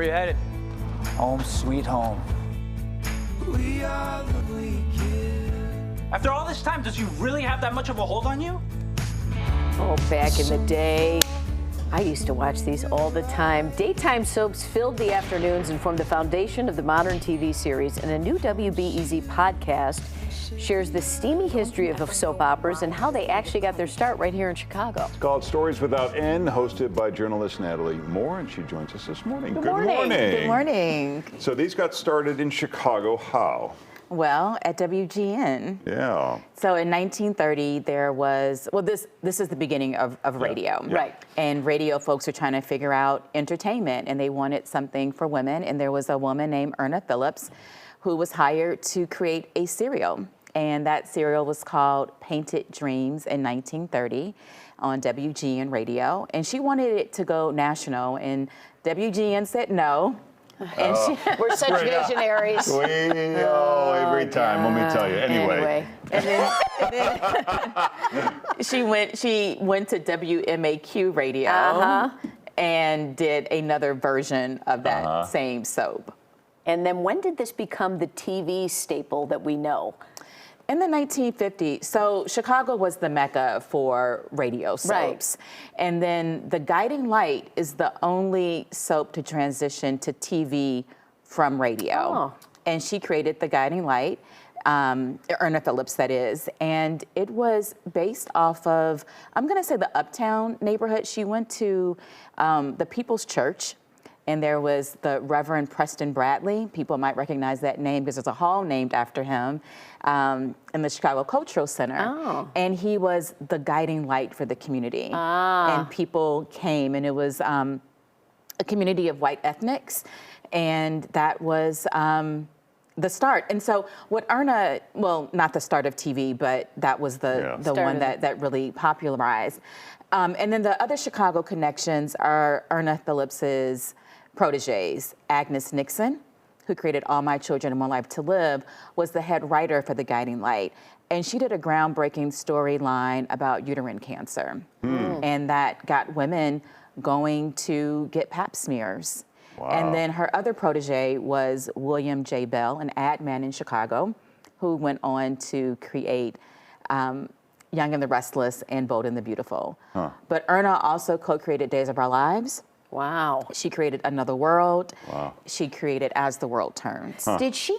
you headed? Home sweet home. We are the weekend. After all this time, does he really have that much of a hold on you? Oh, back in the day, I used to watch these all the time. Daytime soaps filled the afternoons and formed the foundation of the modern TV series. And a new WBEZ podcast shares the steamy history of soap operas and how they actually got their start right here in Chicago. It's called Stories Without End, hosted by journalist Natalie Moore, and she joins us this morning. Good morning. Good morning. So these got started in Chicago. How? Well, at WGN. Yeah. So in 1930, there was, well, this is the beginning of radio. Yeah. Right. And radio folks were trying to figure out entertainment, and they wanted something for women. And there was a woman named Erna Phillips who was hired to create a serial. And that serial was called Painted Dreams in 1930 on WGN radio. And she wanted it to go national, and WGN said no. And We're such visionaries. We every time, let me tell you. Anyway. And then she went to WMAQ radio and did another version of that same soap. And then when did this become the TV staple that we know? In the 1950s, so Chicago was the mecca for radio soaps. Right. And then The Guiding Light is the only soap to transition to TV from radio. Oh. And she created The Guiding Light, Erna Phillips, that is. And it was based off of, I'm going to say, the Uptown neighborhood. She went to the People's Church. And there was the Reverend Preston Bradley. People might recognize that name because there's a hall named after him in the Chicago Cultural Center. Oh. And he was the guiding light for the community. And people came, and it was a community of white ethnics. And that was the start. And so what Erna, well, not the start of TV, but that was the one that really popularized. And then the other Chicago connections are Erna Phillips's proteges. Agnes Nixon, who created All My Children and One Life to Live, was the head writer for The Guiding Light. And she did a groundbreaking storyline about uterine cancer. And that got women going to get pap smears. Wow. And then her other protege was William J. Bell, an ad man in Chicago, who went on to create Young and the Restless and Bold and the Beautiful. But Erna also co-created Days of Our Lives. Wow. She created Another World. Wow. She created As the World Turns. Did she,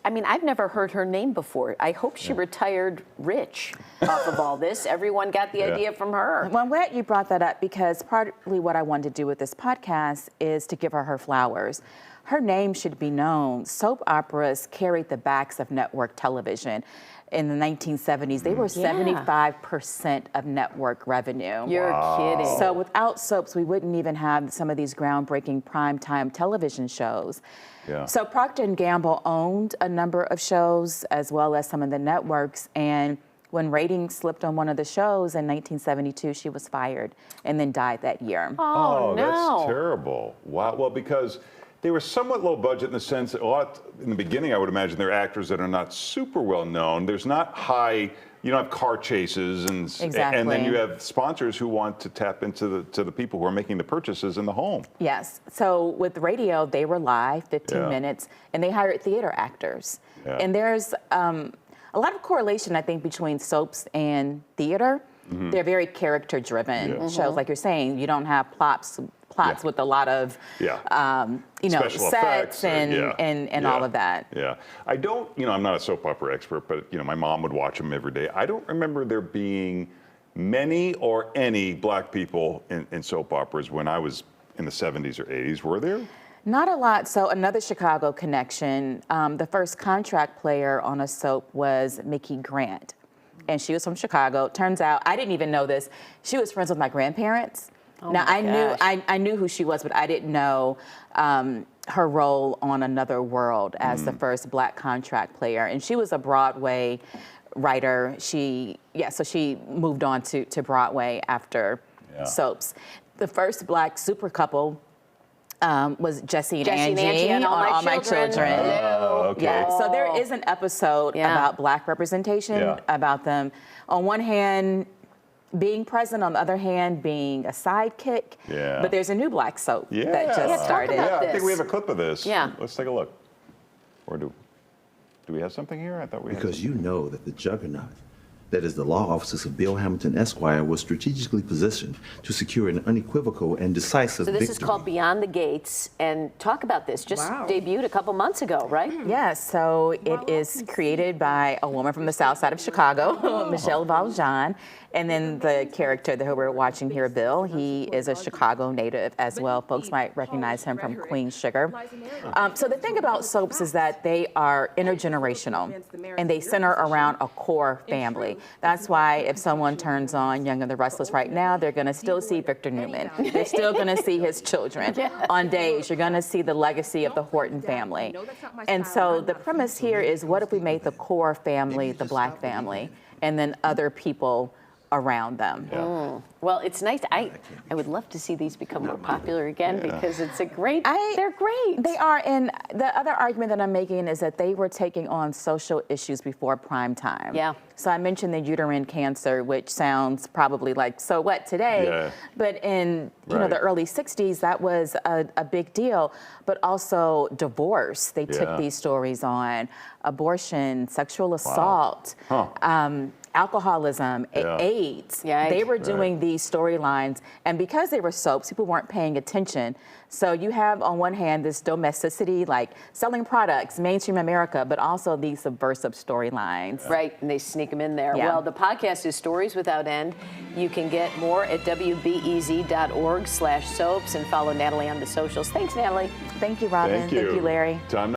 I mean, I've never heard her name before. I hope she retired rich off of all this. Everyone got the idea from her. Well, I'm glad you brought that up, because partly what I wanted to do with this podcast is to give her flowers. Her name should be known. Soap operas carried the backs of network television. In the 1970s, they were 75% of network revenue. You're kidding. So without soaps, we wouldn't even have some of these groundbreaking primetime television shows. Yeah. So Procter & Gamble owned a number of shows, as well as some of the networks. And when ratings slipped on one of the shows in 1972, she was fired and then died that year. Oh, no. That's terrible. Wow. Well, because they were somewhat low budget in the sense that in the beginning, I would imagine they're actors that are not super well known. There's not high, you don't have car chases, and then you have sponsors who want to tap into the people who are making the purchases in the home. Yes. So with radio, they were live, 15 minutes, and they hired theater actors. Yeah. And there's a lot of correlation, I think, between soaps and theater. They're very character-driven shows, like you're saying. You don't have plots with a lot of, Special effects sets and all of that. Yeah. I don't, I'm not a soap opera expert, but, my mom would watch them every day. I don't remember there being many or any black people in soap operas when I was in the 70s or 80s. Were there? Not a lot. So another Chicago connection, the first contract player on a soap was Mickey Grant. And she was from Chicago. Turns out, I didn't even know this, she was friends with my grandparents. Now, I knew who she was, but I didn't know her role on Another World as the first black contract player. And she was a Broadway writer. So she moved on to Broadway after soaps. The first black super couple was Jesse and Angie on All My Children. Oh, okay. Yeah, so there is an episode about black representation, about them. On one hand, being present, on the other hand, being a sidekick. Yeah. But there's a new black soap Yeah. that just talk started. about Yeah, I this. think we have a clip of this. Yeah. Let's take a look. Or do we have something here? I thought we had Because something. you know that the juggernaut, that is the law offices of Bill Hamilton Esquire, was strategically positioned to secure an unequivocal and decisive So this victory. is called Beyond the Gates, and talk about this. Just debuted a couple months ago, right? Yeah, so it is created by a woman from the south side of Chicago, Michelle Valjean. And then the character that we're watching here, Bill, he is a Chicago native as well. Folks might recognize him from Queen Sugar. So the thing about soaps is that they are intergenerational, and they center around a core family. That's why if someone turns on Young and the Restless right now, they're going to still see Victor Newman. They're still going to see his children. On Days, you're going to see the legacy of the Horton family. And so the premise here is, what if we made the core family the black family, and then other people around them? Well, it's nice. I would love to see these become more popular again because it's a great. They're great. They are, and the other argument that I'm making is that they were taking on social issues before prime time. Yeah. So I mentioned the uterine cancer, which sounds probably like, so what today? Yeah. But in the Right. early 60s, that was a big deal. But also divorce. They Yeah. took these stories on. Abortion, sexual assault. Alcoholism, Yeah. AIDS. Yikes. They were doing these storylines, and because they were soaps, people weren't paying attention. So you have, on one hand, this domesticity, like selling products, mainstream America, but also these subversive storylines. Right, and they sneak them in there. Yeah. Well, the podcast is Stories Without End. You can get more at wbez.org/soaps and follow Natalie on the socials. Thanks, Natalie. Thank you, Robin. Thank you. Larry. Time